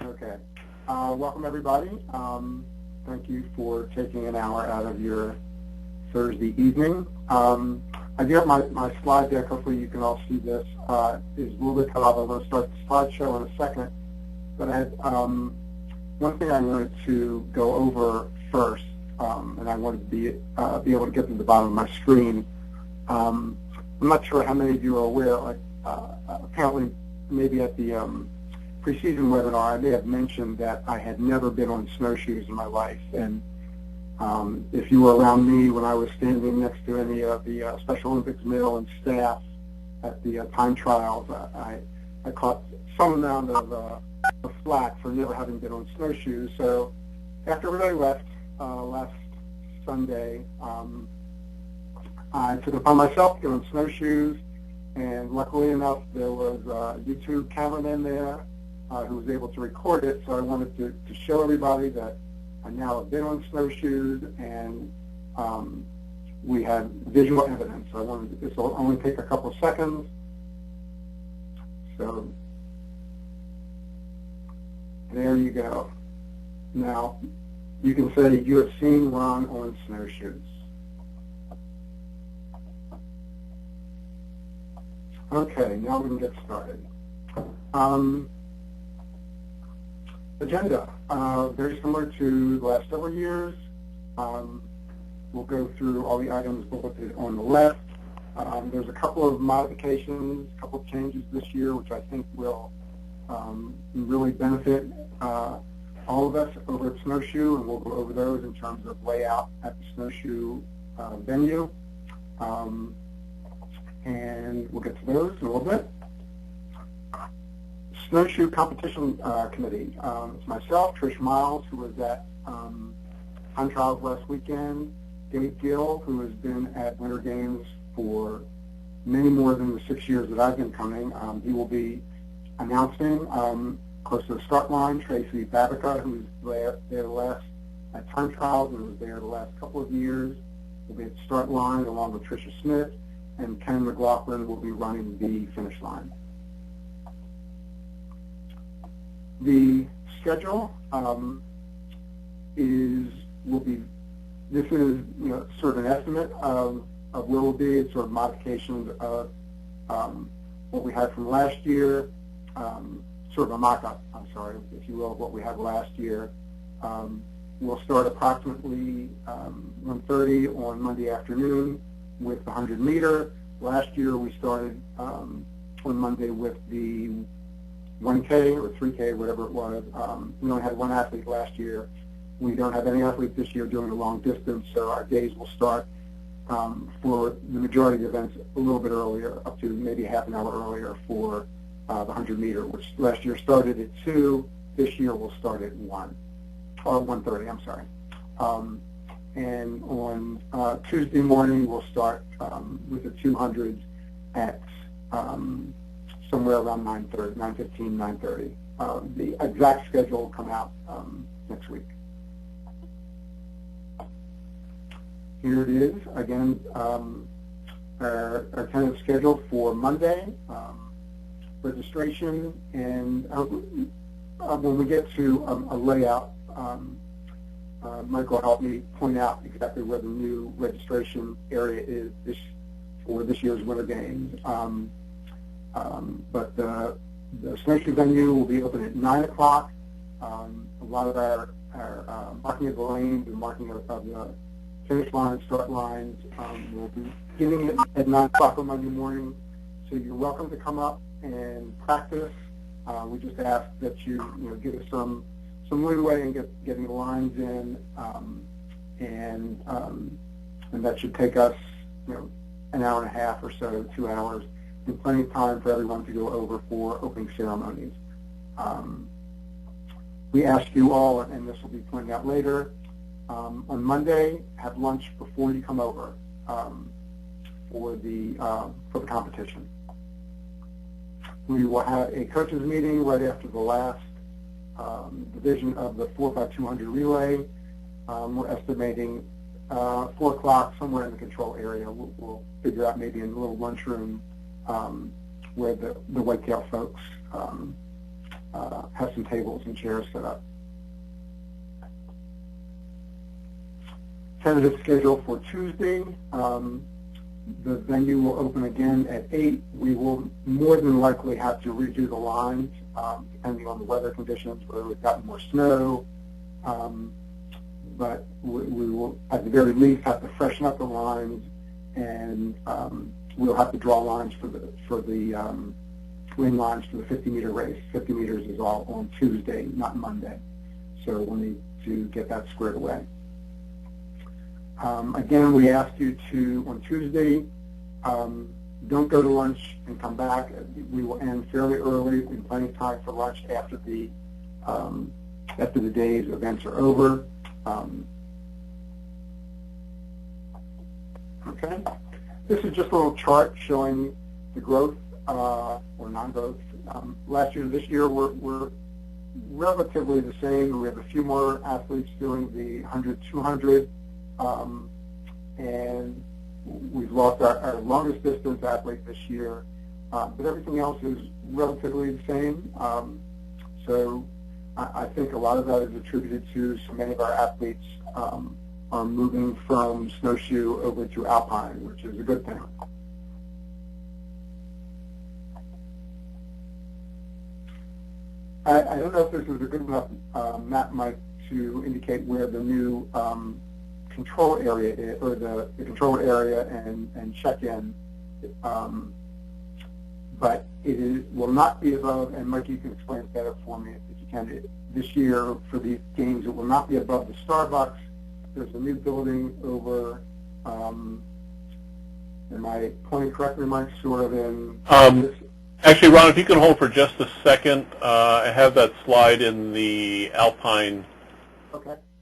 Okay. Welcome, everybody. Thank you for taking an hour out of your Thursday evening. I do have my slide deck. Hopefully you can all see this. Is a little bit cut off. I'm going to start the slideshow in a second. But I had one thing I wanted to go over first, and I wanted to be able to get to the bottom of my screen. I'm not sure how many of you are aware. Apparently, maybe at the pre-season webinar, I may have mentioned that I had never been on snowshoes in my life. And if you were around me when I was standing next to any of the Special Olympics medal and staff at the time trials, I caught some amount of flack for never having been on snowshoes. So after everybody left last Sunday, I took it upon myself to get on snowshoes. And luckily enough, there was a YouTube cameraman there who was able to record it. So I wanted to show everybody that I now have been on snowshoes, and we had visual evidence. So I wanted this will only take a couple of seconds. So there you go. Now you can say you have seen Ron on snowshoes. Okay, now we can get started. Agenda, very similar to the last several years. We'll go through all the items bulleted on the left. There's a couple of modifications, a couple of changes this year, which I think will really benefit all of us over at Snowshoe, and we'll go over those in terms of layout at the Snowshoe venue. And we'll get to those in a little bit. Snowshoe Competition Committee. It's myself, Trish Miles, who was at time trials last weekend, Dave Gill, who has been at Winter Games for many more than the 6 years that I've been coming. He will be announcing close to the start line. Tracy Babica, who was there last at time trials and was there the last couple of years, will be at the start line along with Tricia Smith. And Ken McLaughlin will be running the finish line. The schedule this is sort of an estimate of where we'll be. It's sort of modifications of what we had from last year, sort of a mock-up, I'm sorry, if you will, of what we had last year. We'll start approximately 1:30 on Monday afternoon with the 100-meter. Last year we started on Monday with the 1K or 3K, whatever it was. We only had one athlete last year. We don't have any athlete this year doing the long distance, so our days will start for the majority of the events a little bit earlier, up to maybe half an hour earlier for the 100-meter, which last year started at 2. This year will start at 1, or 1:30, I'm sorry. And on Tuesday morning, we'll start with the 200s at somewhere around 9:30, 9:15, 9:30. The exact schedule will come out next week. Here it is, again, our tentative schedule for Monday. Registration, and when we get to a layout, Michael helped me point out exactly where the new registration area is for this year's Winter Games. But the Snowshoe venue will be open at 9 o'clock. A lot of our marking of the lanes and marking of the finish lines, start lines will be beginning at 9 o'clock on Monday morning. So you're welcome to come up and practice. We just ask that you give us some leeway in getting the lines in, and that should take us an hour and a half or so, 2 hours, and plenty of time for everyone to go over for opening ceremonies. We ask you all, and this will be pointed out later, on Monday, have lunch before you come over for the competition. We will have a coaches meeting right after the last division of the 4x200 relay. We're estimating 4 o'clock somewhere in the control area. We'll figure out maybe in a little lunchroom where the whitetail folks have some tables and chairs set up. Tentative schedule for Tuesday. The venue will open again at 8. We will more than likely have to redo the lines, depending on the weather conditions, whether we've gotten more snow. But we will, at the very least, have to freshen up the lines, and we'll have to draw lines for the wing lines for the 50-meter race. 50 meters is all on Tuesday, not Monday. So we'll need to get that squared away. Again, we ask you to, on Tuesday, don't go to lunch and come back. We will end fairly early in plenty of time for lunch after the day's events are over. Okay. This is just a little chart showing the growth or non-growth. Last year to this year, we're relatively the same. We have a few more athletes doing the 100, 200. And we've lost our longest distance athlete this year, but everything else is relatively the same. So I think a lot of that is attributed to so many of our athletes are moving from snowshoe over to alpine, which is a good thing. I don't know if this is a good enough map, Mike, to indicate where the new control area is, or the control area and check-in, but will not be above, and Mike, you can explain it better for me if you can. This year, for these games, it will not be above the Starbucks. There's a new building over, am I pointing correctly, Mike, sort of in... Actually, Ron, if you can hold for just a second, I have that slide in the Alpine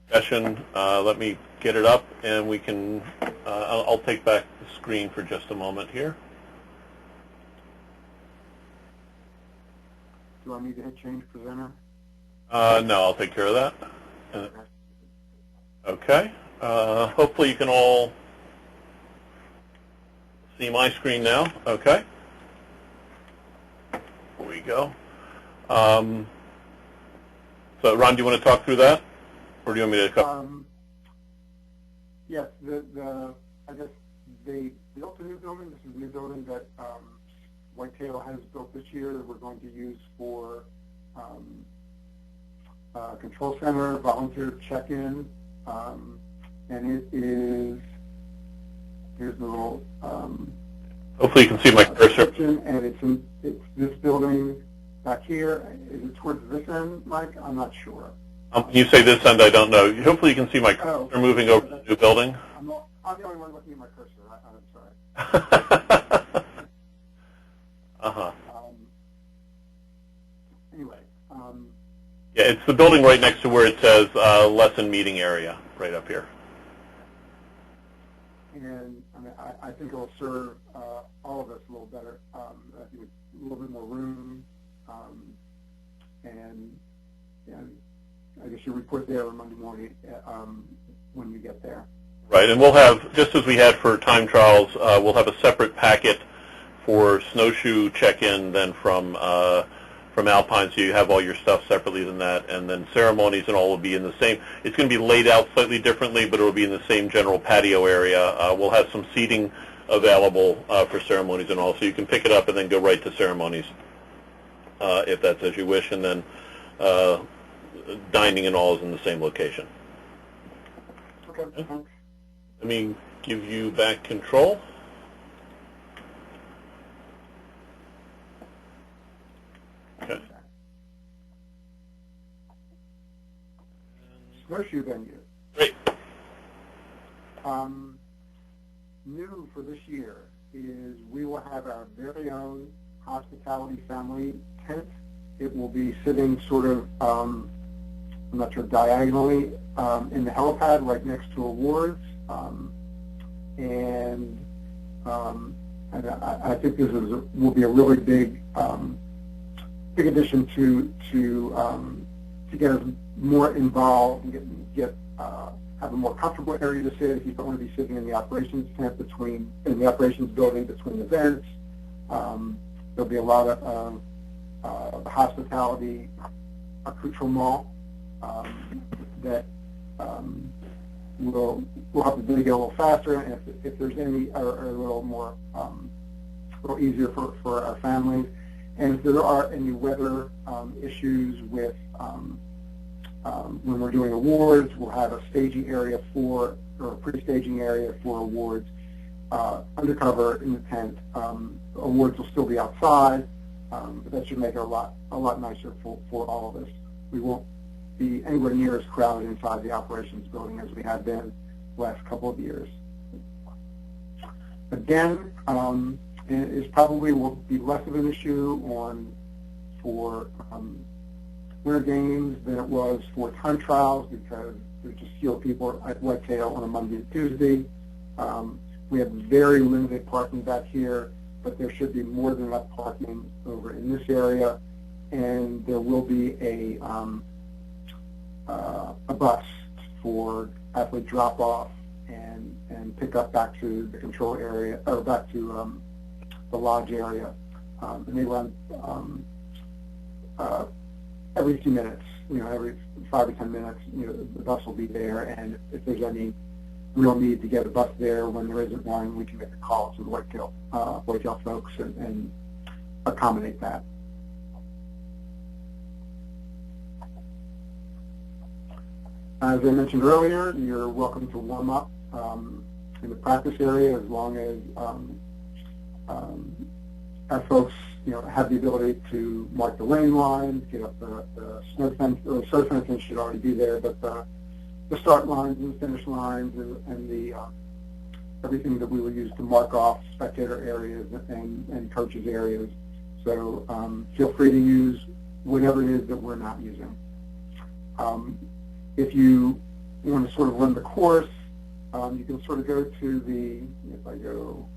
session. Let me get it up, and we can, I'll take back the screen for just a moment here. Do I need to hit change presenter? No, I'll take care of that. Okay. Hopefully you can all see my screen now. Okay. Here we go. So, Ron, do you want to talk through that, or do you want me to cover? Yes, I guess they built a new building. This is a new building that Whitetail has built this year that we're going to use for control center, volunteer check-in, and it is, here's the little hopefully you can see my cursor. And it's this building back here. Is it towards this end, Mike? I'm not sure. When you say this end, I don't know. Hopefully you can see my cursor moving over to the new building. I'm the only one looking at my cursor. I'm sorry. Anyway. Yeah, it's the building right next to where it says lesson meeting area, right up here. And I mean, I think it will serve all of us a little better. I think a little bit more room, and I guess you report there on Monday morning when you get there. Right, and we'll have, just as we had for time trials, we'll have a separate packet for snowshoe check-in than from Alpine, so you have all your stuff separately than that, and then ceremonies and all will be in the same. It's going to be laid out slightly differently, but it will be in the same general patio area. We'll have some seating available for ceremonies and all, so you can pick it up and then go right to ceremonies if that's as you wish, and then dining and all is in the same location. Okay, thanks. Let me give you back control. Okay. Snowshoe venue. Great. New for this year is we will have our very own hospitality family tent. It will be sitting sort of, I'm not sure, diagonally in the helipad right next to awards. And I think this will be a really big addition to get us more involved and have a more comfortable area to sit if you don't want to be sitting in the operations tent in the operations building between events. There'll be a lot of the hospitality accoutrement that we'll have to do to get a little faster, and if there's any, are a little more, a little easier for our families. And if there are any weather issues with when we're doing awards, we'll have a staging area or a pre-staging area for awards undercover in the tent. Awards will still be outside, but that should make it a lot nicer for all of us. We won't be anywhere near as crowded inside the operations building as we have been the last couple of years. Again, it probably will be less of an issue for winter games than it was for time trials, because there's just fewer people at Whitetail on a Monday and Tuesday. We have very limited parking back here, but there should be more than enough parking over in this area, and there will be a bus for athlete drop-off and pick up back to the control area, or back to the lodge area. And they run every few minutes, every 5 or 10 minutes, the bus will be there, and if there's any real need to get a bus there when there isn't one, we can make a call to the Whitetail folks and accommodate that. As I mentioned earlier, you're welcome to warm up in the practice area as long as our folks, have the ability to mark the lane lines, get up the snow fence, or the snow fencing should already be there, but the start lines and the finish lines and the everything that we will use to mark off spectator areas and coaches areas. So feel free to use whatever it is that we're not using. If you want to sort of run the course, you can sort of go to if I go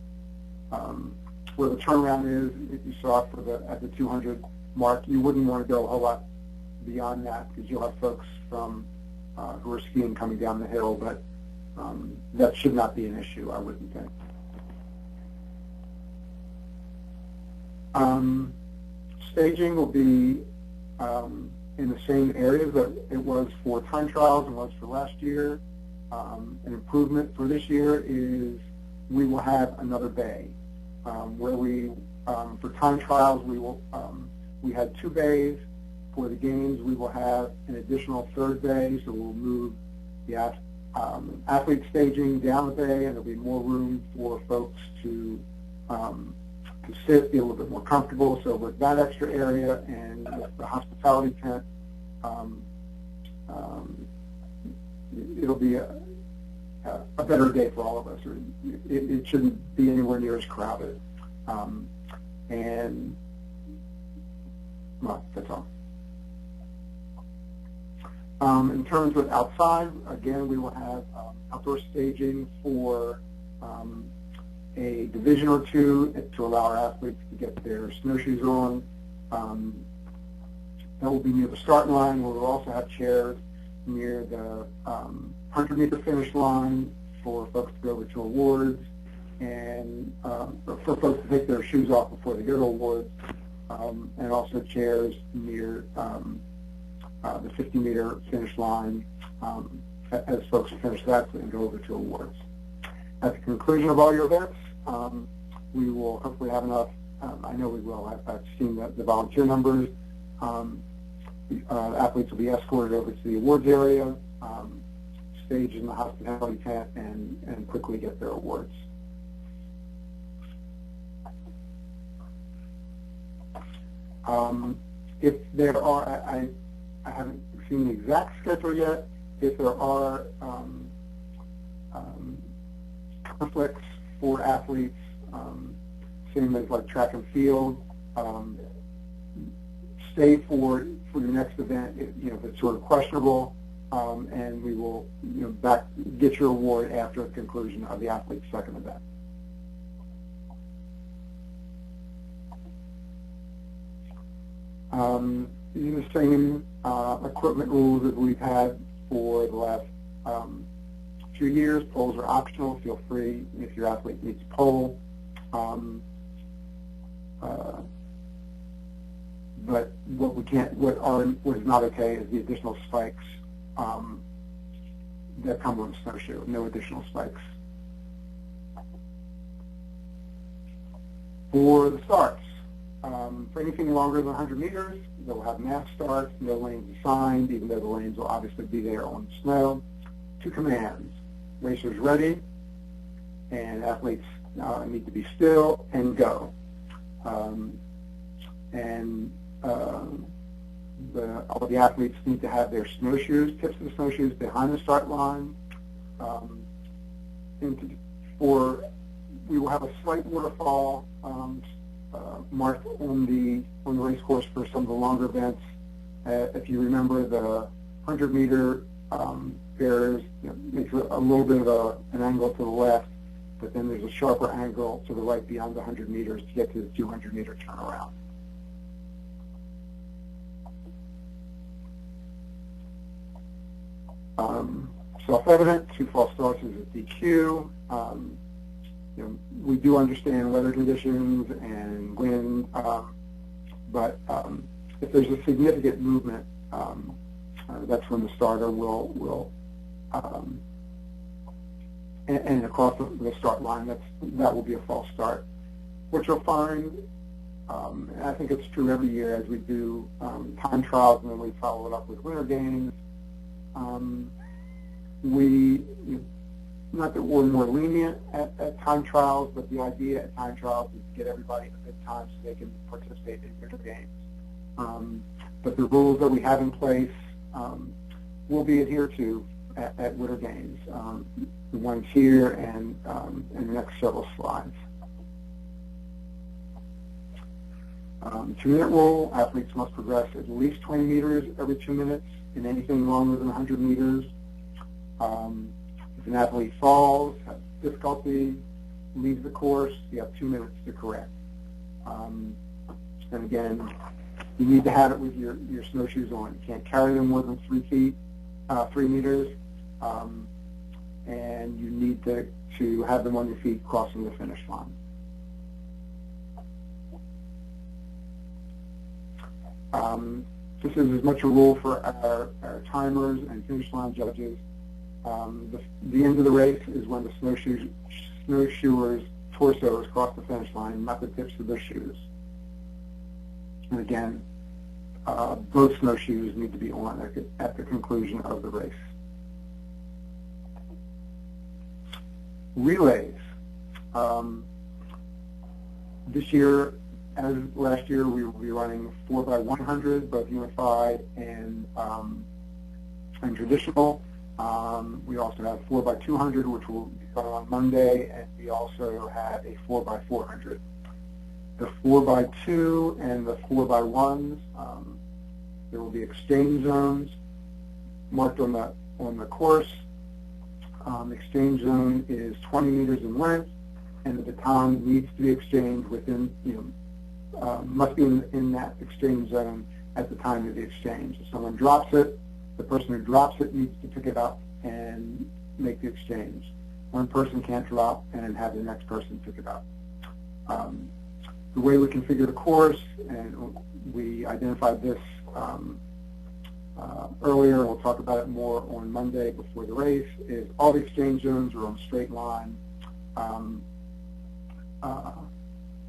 where the turnaround is, if you saw it at the 200 mark, you wouldn't want to go a whole lot beyond that because you'll have folks from who are skiing coming down the hill, but that should not be an issue, I wouldn't think. Staging will be in the same areas that it was for time trials and was for last year. An improvement for this year is we will have another bay. Where we, for time trials, we had 2 bays. For the games, we will have an additional 3rd bay, so we'll move the athlete staging down the bay, and there'll be more room for folks to sit, be a little bit more comfortable. So with that extra area and with the hospitality tent, it'll be a better day for all of us. It shouldn't be anywhere near as crowded. And, well, that's all. In terms of outside, again, we will have outdoor staging for a division or 2 to allow our athletes to get their snowshoes on. That will be near the start line, where we'll also have chairs near the 100-meter finish line for folks to go over to awards, and for folks to take their shoes off before they go to awards, and also chairs near the 50-meter finish line as folks finish that and go over to awards. At the conclusion of all your events, we will hopefully have enough. I know we will. I've seen the volunteer numbers. Athletes will be escorted over to the awards area, staged in the hospitality tent, and quickly get their awards. If there are, I haven't seen the exact schedule yet. If there are conflicts for athletes, same as like track and field, stay for your next event if it's sort of questionable, and we will get your award after the conclusion of the athlete's second event. These are the same equipment rules that we've had for the last few years. Poles are optional. Feel free if your athlete needs a pole. but what is not okay is the additional spikes that come with Snowshoe. No additional spikes. For the starts, for anything longer than 100 meters, they'll have mass starts, no lanes assigned, even though the lanes will obviously be there on the snow. 2 commands: racers ready, and athletes need to be still and go. All the athletes need to have their snowshoes, tips of the snowshoes behind the start line. We will have a slight waterfall marked on the race course for some of the longer events. If you remember, the 100-meter makes a little bit of an angle to the left, but then there's a sharper angle to the right beyond the 100 meters to get to the 200-meter turnaround. Self-evident, 2 false starts is a DQ. We do understand weather conditions and wind, but if there's a significant movement, that's when the starter will and across the start line, that will be a false start. What you'll find, and I think it's true every year as we do time trials and then we follow it up with winter games, not that we're more lenient at time trials, but the idea at time trials is to get everybody a good time so they can participate in winter games. But the rules that we have in place will be adhered to at winter games. The ones here and the next several slides. 2-minute rule: athletes must progress at least 20 meters every 2 minutes in anything longer than 100 meters. If an athlete falls, has difficulty, leaves the course, you have 2 minutes to correct. And again, you need to have it with your snowshoes on. You can't carry them more than 3 meters, and you need to have them on your feet crossing the finish line. This is as much a rule for our timers and finish line judges. The end of the race is when the snowshoer's torsos cross the finish line, not the tips of their shoes. And again, both snowshoes need to be on at the conclusion of the race. Relays. This year, as last year, we will be running 4x100, both unified and traditional. We also have 4x200, which will be run on Monday, and we also have a 4x400. The 4x2 and the 4x1s, there will be exchange zones marked on the course. Exchange zone is 20 meters in length, and the baton needs to be exchanged within, must be in that exchange zone at the time of the exchange. If someone drops it, the person who drops it needs to pick it up and make the exchange. One person can't drop and have the next person pick it up. The way we configure the course, and we identified this earlier, and we'll talk about it more on Monday before the race, is all the exchange zones are on a straight line.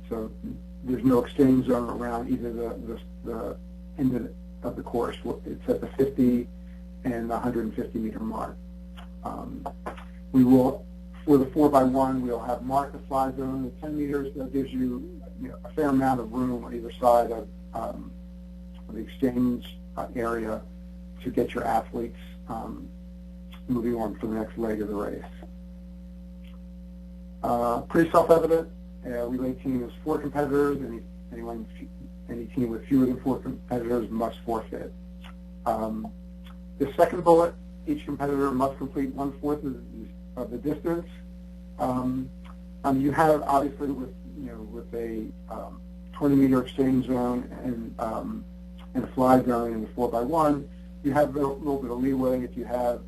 So there's no exchange zone around either the end of the course. It's at the 50 and the 150 meter mark. We will, for the 4x1, we'll have marked the fly zone at 10 meters. That gives you, a fair amount of room on either side of the exchange area to get your athletes moving on for the next leg of the race. Pretty self-evident. Relay team is 4 competitors. Any team with fewer than 4 competitors must forfeit. The second bullet, each competitor must complete 1/4 of the distance. You have, obviously, with a 20-meter exchange zone and a fly zone in the 4x1, you have a little bit of leeway if you have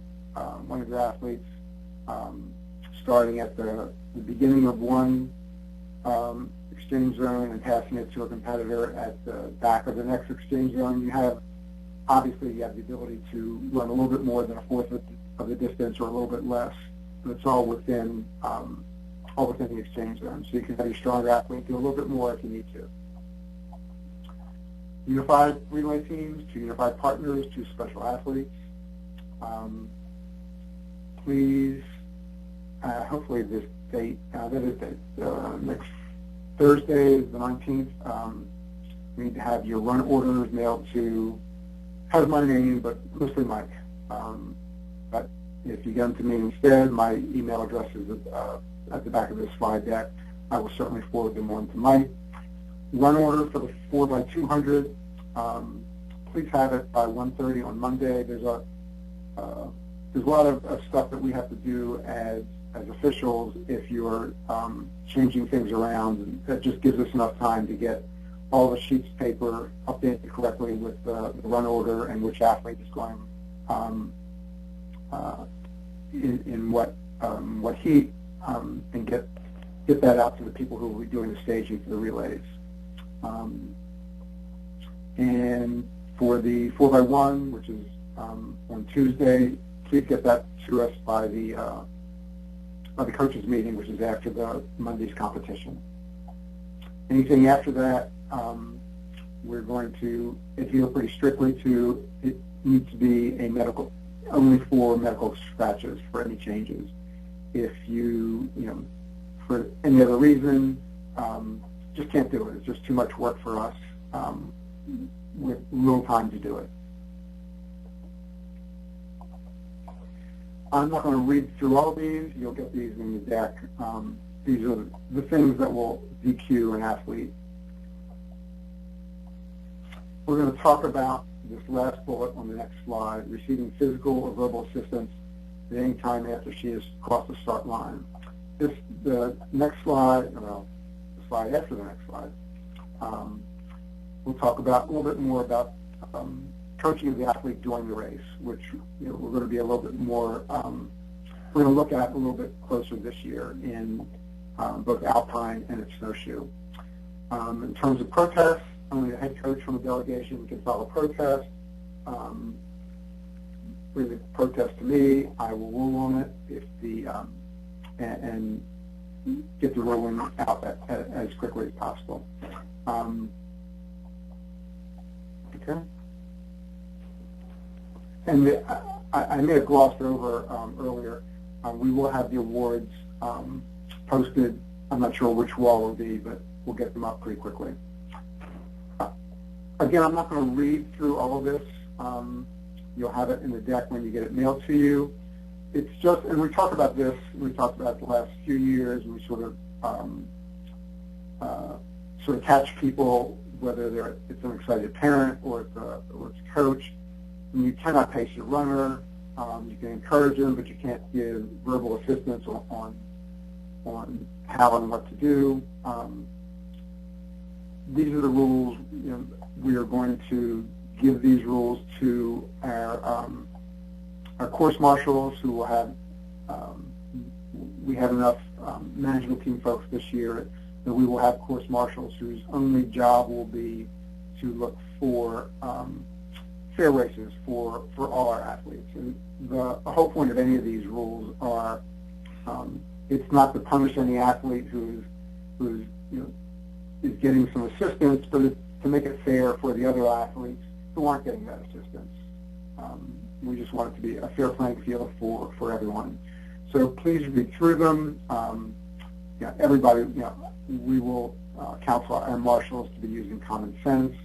one of your athletes starting at the beginning of one exchange zone and passing it to a competitor at the back of the next exchange zone, you have the ability to run a little bit more than a fourth of the distance or a little bit less, but it's all within the exchange zone. So you can have your stronger athlete do a little bit more if you need to. Unified relay teams, 2 unified partners, 2 special athletes. Please, hopefully this date, next Thursday, the 19th, we need to have your run orders mailed to, has my name, but mostly Mike. But if you get them to me instead, my email address is at the back of this slide deck. I will certainly forward them on to Mike. Run order for the 4x200. Please have it by 1:30 on Monday. There's a lot of stuff that we have to do as officials if you're changing things around, and that just gives us enough time to get all the sheets of paper updated correctly with the run order and which athlete is going in what heat, and get that out to the people who will be doing the staging for the relays. And for the 4x1, which is on Tuesday, please get that to us by the coaches meeting, which is after the Monday's competition. Anything after that, we're going to adhere pretty strictly to, it needs to be only for medical scratches for any changes. If you for any other reason, just can't do it. It's just too much work for us with little time to do it. I'm not going to read through all of these. You'll get these in the deck. These are the things that will DQ an athlete. We're going to talk about this last bullet on the next slide, receiving physical or verbal assistance at any time after she has crossed the start line. The next slide, well, the slide after the next slide, we'll talk about a little bit more about coaching of the athlete during the race, which we're going to be a little bit more, we're going to look at a little bit closer this year in both Alpine and at Snowshoe. In terms of protests, only the head coach from the delegation can file a protest. Bring the protest to me. I will rule on it if and get the ruling out as quickly as possible. Okay. And I may have glossed over earlier. We will have the awards posted. I'm not sure which wall will be, but we'll get them up pretty quickly. Again, I'm not going to read through all of this. You'll have it in the deck when you get it mailed to you. It's just, and we talked about this, we talked about the last few years, and we sort of catch people, whether it's an excited parent or it's a coach. And you cannot pace your runner. You can encourage them, but you can't give verbal assistance on how and what to do. These are the rules. We are going to give these rules to our course marshals, who will have. We have enough management team folks this year that we will have course marshals whose only job will be to look for fair races for all our athletes. And the whole point of any of these rules are, it's not to punish any athlete who's is getting some assistance, but it's to make it fair for the other athletes who aren't getting that assistance. We just want it to be a fair playing field for everyone. So please read through them. Everybody, we will counsel our marshals to be using common sense.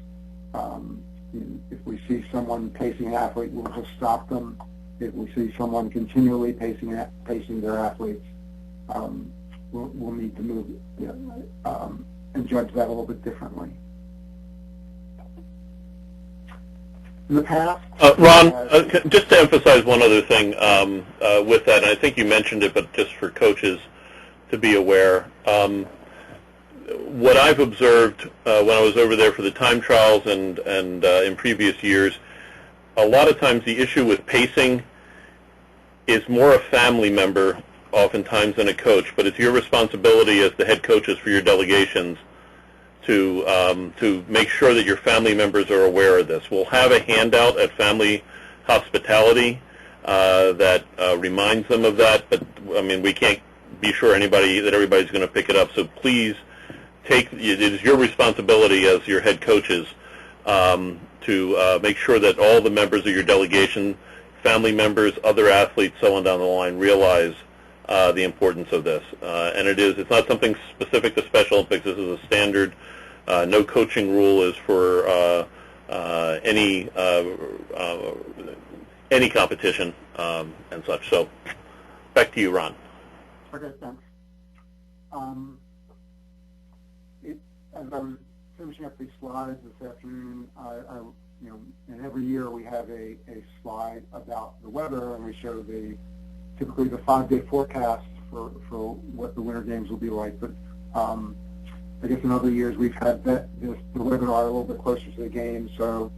If we see someone pacing an athlete, we'll just stop them. If we see someone continually pacing their athletes, we'll need to move and judge that a little bit differently. In the past, Ron, just to emphasize one other thing with that, and I think you mentioned it, but just for coaches to be aware, what I've observed when I was over there for the time trials and in previous years, a lot of times the issue with pacing is more a family member oftentimes than a coach, but it's your responsibility as the head coaches for your delegations to make sure that your family members are aware of this. We'll have a handout at Family Hospitality that reminds them of that, but I mean, we can't be sure that everybody's going to pick it up. So please it is your responsibility as your head coaches to make sure that all the members of your delegation, family members, other athletes, so on down the line, realize the importance of this. And it's not something specific to Special Olympics. This is a standard. No coaching rule is for any competition and such. So back to you, Ron. Okay, thanks. As I'm finishing up these slides this afternoon, and every year we have a slide about the weather, and we show typically the 5-day forecast for what the Winter Games will be like. But I guess in other years we've had the webinar a little bit closer to the game, so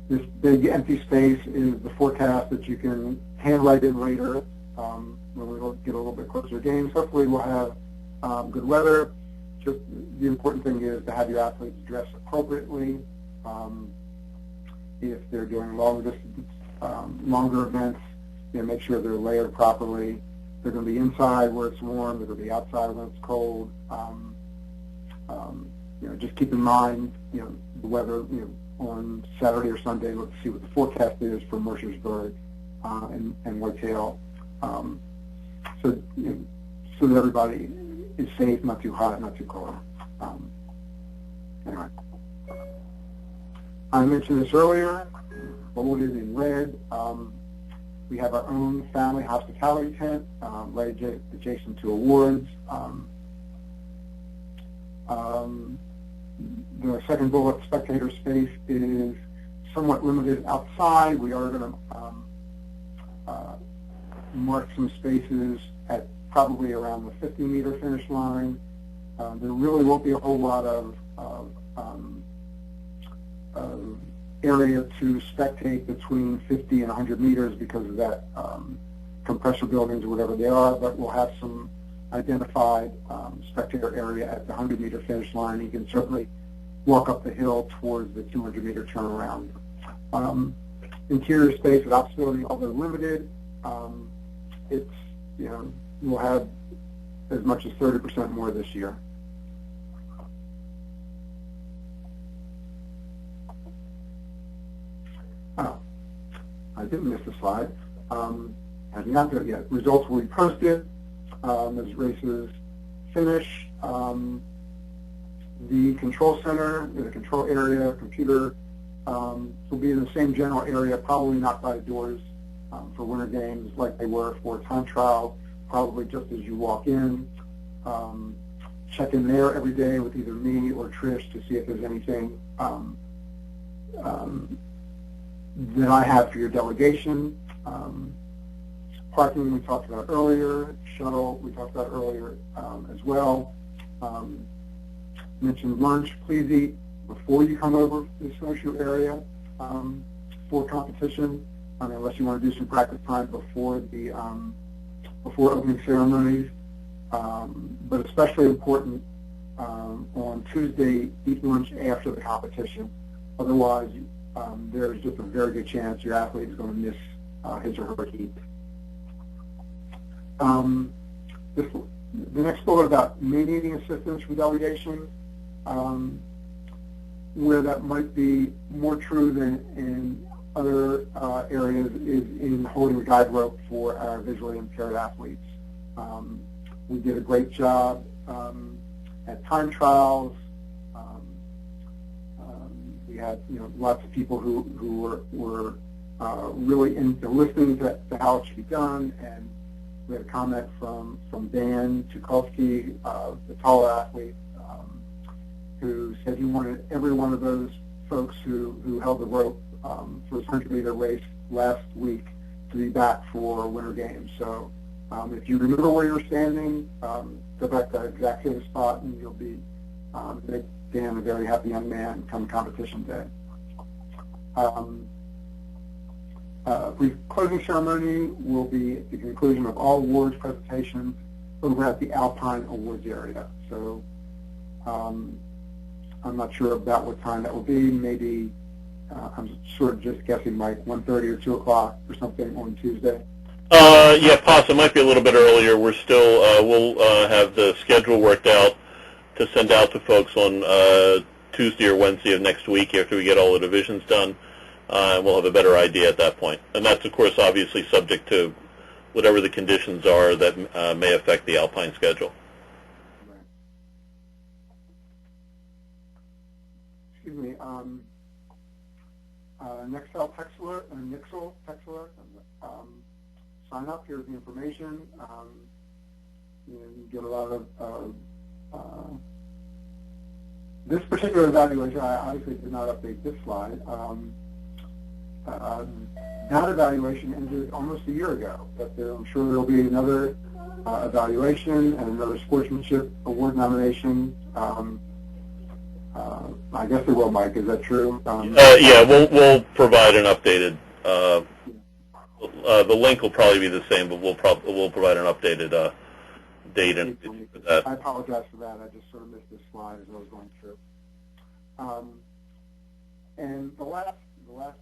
this big empty space is the forecast that you can handwrite in later when we get a little bit closer to games. Hopefully we'll have good weather. Just the important thing is to have your athletes dress appropriately. If they're doing longer events, make sure they're layered properly. They're going to be inside where it's warm. They're going to be outside when it's cold. Just keep in mind, the weather, on Saturday or Sunday. Let's see what the forecast is for Mercersburg and Whitetail, so that everybody is safe, not too hot, not too cold. Anyway, I mentioned this earlier, bolded in red. We have our own family hospitality tent right adjacent to awards. The second bullet, spectator space, is somewhat limited outside. We are going to mark some spaces at probably around the 50-meter finish line. There really won't be a whole lot of area to spectate between 50 and 100 meters because of that compressor buildings or whatever they are, but we'll have some identified spectator area at the 100-meter finish line. You can certainly walk up the hill towards the 200-meter turnaround. Interior space at Ops Building, although limited, we'll have as much as 30% more this year. Oh, I didn't miss the slide. I've not done it yet. Results will be posted as races finish. The control center, the control area, computer will be in the same general area, probably not by the doors for Winter Games like they were for time trial, probably just as you walk in. Check in there every day with either me or Trish to see if there's anything that I have for your delegation. Parking we talked about earlier, shuttle we talked about earlier as well. Mentioned lunch. Please eat before you come over to the Snowshoe area for competition, unless you want to do some practice time before the before opening ceremonies. But especially important on Tuesday, eat lunch after the competition. Otherwise, there's just a very good chance your athlete is going to miss his or her heat. The next bullet about mediating assistance for delegation, where that might be more true than in other areas, is in holding the guide rope for our visually impaired athletes. We did a great job at time trials. We had lots of people who were really into listening to how it should be done, and we had a comment from Dan Tukolsky, the taller athlete, who said he wanted every one of those folks who held the rope for his 100-meter race last week to be back for Winter Games. So if you remember where you were standing, go back to that exact same spot, and you'll be make Dan a very happy young man come competition day. The closing ceremony will be at the conclusion of all awards presentations over at the Alpine Awards area. So I'm not sure about what time that will be. Maybe I'm sort of just guessing like 1:30 or 2 o'clock or something on Tuesday. Yeah, possibly. It might be a little bit earlier. We're still, we'll have the schedule worked out to send out to folks on Tuesday or Wednesday of next week after we get all the divisions done. And we'll have a better idea at that point. And that's, of course, obviously subject to whatever the conditions are that may affect the Alpine schedule. Right. Excuse me. Nixel text alert, sign up. Here's the information. You get a lot of this particular evaluation. I obviously did not update this slide. That evaluation ended almost a year ago, but I'm sure there will be another evaluation and another sportsmanship award nomination. I guess there will, Mike. Is that true? Yeah, we'll provide an updated. The link will probably be the same, but we'll provide an updated date and for that. I apologize for that. I just sort of missed this slide as I was going through. And the last bullet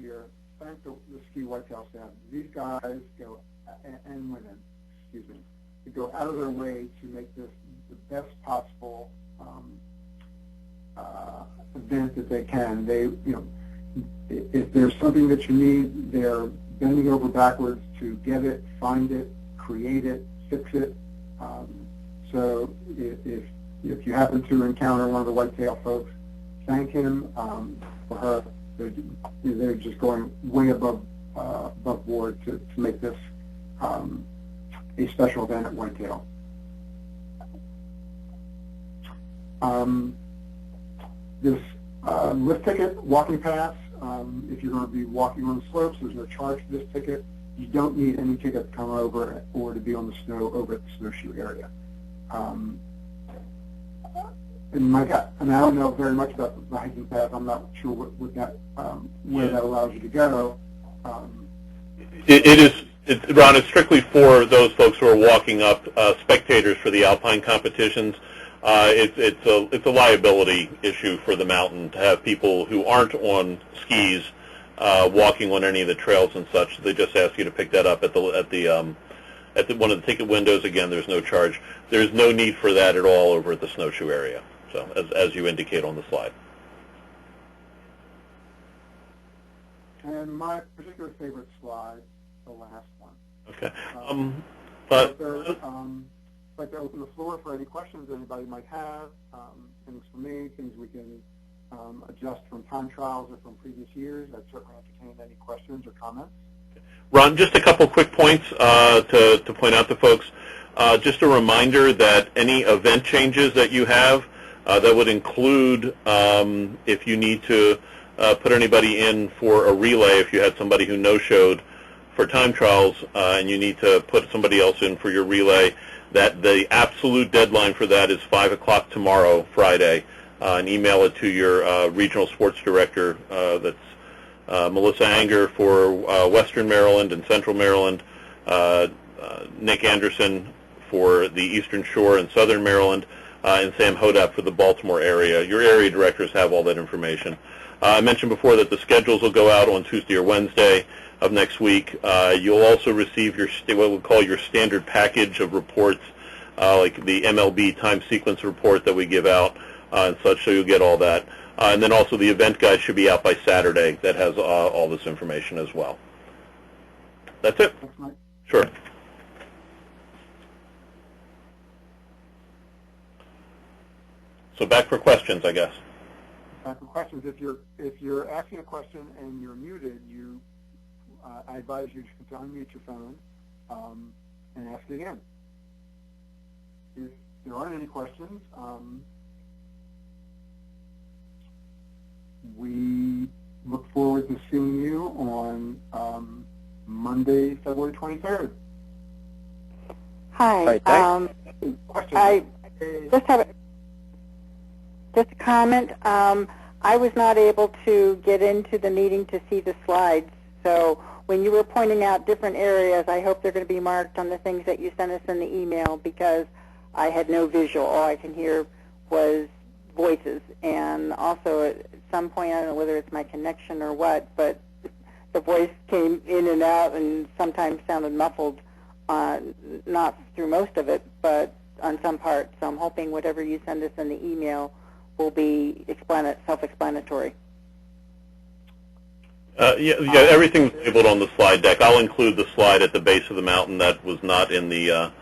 here. Thank the ski whitetail staff. These guys go and women, excuse me, to go out of their way to make this the best possible event that they can. They, if there's something that you need, they're bending over backwards to get it, find it, create it, fix it. So if you happen to encounter one of the whitetail folks, thank him or her. They're just going way above board to make this a special event at Whitetail. This lift ticket, walking pass, if you're going to be walking on the slopes, there's no charge for this ticket. You don't need any ticket to come over or to be on the snow over at the Snowshoe area. And I don't know very much about the hiking path. I'm not sure what that where that allows you to go. Ron, it's strictly for those folks who are walking up, spectators for the Alpine competitions. It's a liability issue for the mountain to have people who aren't on skis walking on any of the trails and such. They just ask you to pick that up at one of the ticket windows. Again, there's no charge. There's no need for that at all over at the Snowshoe area. So as you indicate on the slide. And my particular favorite slide, the last one. Okay. I'd like to open the floor for any questions anybody might have, things for me, things we can adjust from time trials or from previous years. I'd certainly entertain any questions or comments. Ron, just a couple quick points to point out to folks. Just a reminder that any event changes that you have, that would include if you need to put anybody in for a relay, if you had somebody who no-showed for time trials and you need to put somebody else in for your relay, that the absolute deadline for that is 5 o'clock tomorrow, Friday, and email it to your regional sports director. That's Melissa Anger for Western Maryland and Central Maryland, Nick Anderson for the Eastern Shore and Southern Maryland, and Sam Hodap for the Baltimore area. Your area directors have all that information. I mentioned before that the schedules will go out on Tuesday or Wednesday of next week. You'll also receive your what we'll call your standard package of reports, like the MLB time sequence report that we give out and such, so you'll get all that. And then also the event guide should be out by Saturday that has all this information as well. That's it. Thanks, Mike. Sure. So back for questions, I guess. Back for questions. If you're asking a question and you're muted, I advise you to unmute your phone and ask it again. If there aren't any questions, we look forward to seeing you on Monday, February 23rd. Hi. Question. I just have a comment. I was not able to get into the meeting to see the slides, so when you were pointing out different areas, I hope they're going to be marked on the things that you sent us in the email, because I had no visual. All I can hear was voices, and also at some point, I don't know whether it's my connection or what, but the voice came in and out and sometimes sounded muffled, not through most of it, but on some parts. So I'm hoping whatever you send us in the email will be self-explanatory. Yeah, everything's labeled on the slide deck. I'll include the slide at the base of the mountain that was not in the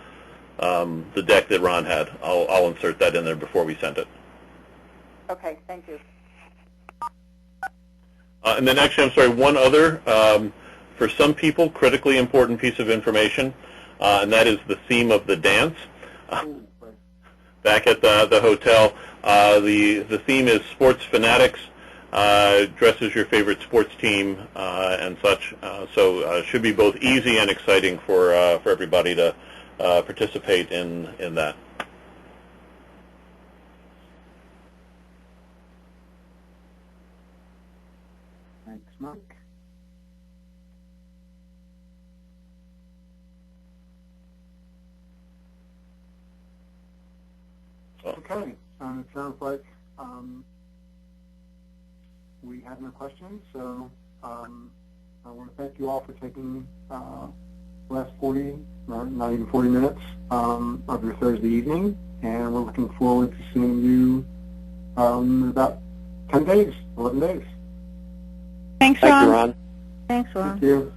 deck that Ron had. I'll insert that in there before we send it. Okay, thank you. And then actually, I'm sorry, one other, for some people, critically important piece of information, and that is the theme of the dance. Back at the hotel, the theme is Sports Fanatics. Dress as your favorite sports team and such. So it should be both easy and exciting for everybody to participate in that. Thanks, Mike. Okay, it sounds like we have no questions, so I want to thank you all for taking the last 40, not even 40 minutes of your Thursday evening, and we're looking forward to seeing you in about 10 days, 11 days. Thanks, Ron. Thanks, Ron. Thank you.